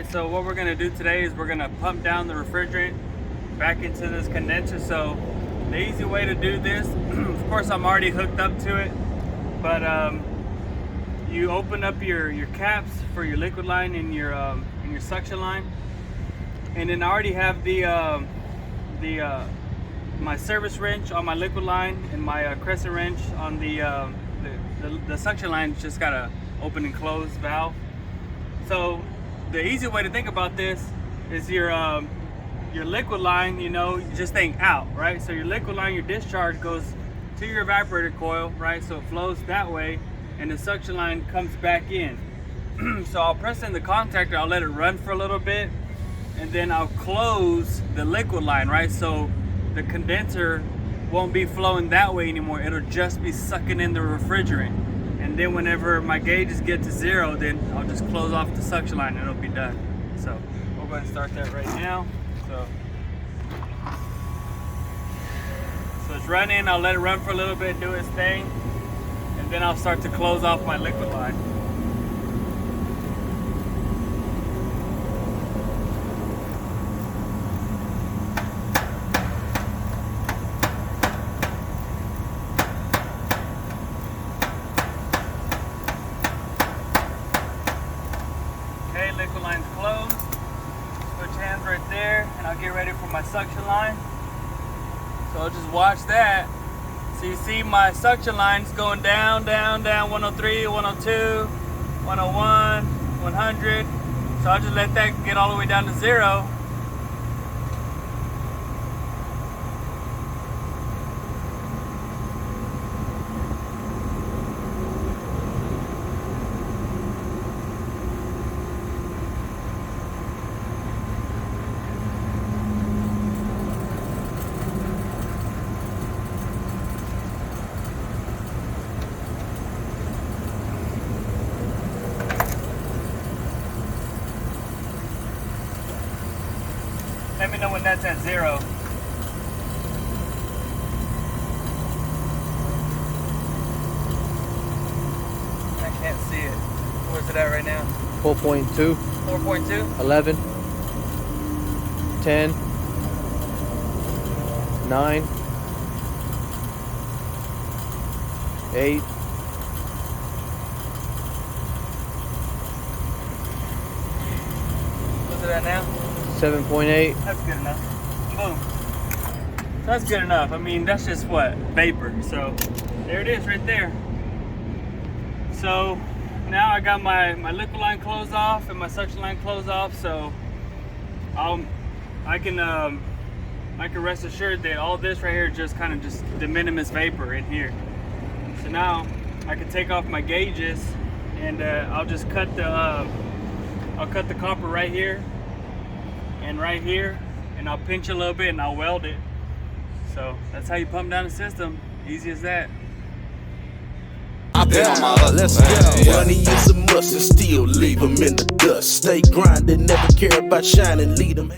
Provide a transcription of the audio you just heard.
so what we're gonna do today is we're gonna pump down the refrigerant back into this condenser. So the easy way to do this, of course I'm already hooked up to it, but you open up your caps for your liquid line and your suction line, and then I already have my service wrench on my liquid line and my crescent wrench on the suction line. Just got a open and close valve. So the easy way to think about this is your liquid line, you know, you just think out, right? So your liquid line, your discharge goes to your evaporator coil, right? So it flows that way, and the suction line comes back in. So I'll press in the contactor, I'll let it run for a little bit, and then I'll close the liquid line, right? So the condenser won't be flowing that way anymore. It'll just be sucking in the refrigerant. And then whenever my gauges get to 0, then I'll just close off the suction line and it'll be done. So we're going to start that right now. So it's running. I'll let it run for a little bit, do its thing, and then I'll start to close off my liquid line. Okay, liquid line's closed. Switch hands right there, and I'll get ready for my suction line. So I'll just watch that. So you see my suction lines going down, down, down, 103, 102, 101, 100. So I'll just let that get all the way down to 0. Let me know when that's at 0. I can't see it. Where's it at right now? 4.2. 4.2? 11. 10. 9. 8. What's it at now? 7.8. That's good enough. Boom. That's good enough. I mean, that's just what? Vapor. So there it is right there. So now I got my liquid line closed off and my suction line closed off. So I can rest assured that all this right here is just kind of just de minimis vapor in here. So now I can take off my gauges, and I'll just cut the copper right here and right here, and I'll pinch a little bit and I'll weld it. So that's how you pump down the system. Easy as that. I've been on my let's go. Money is a must and still leave them in the dust. Stay grinding, never care about shining, lead them.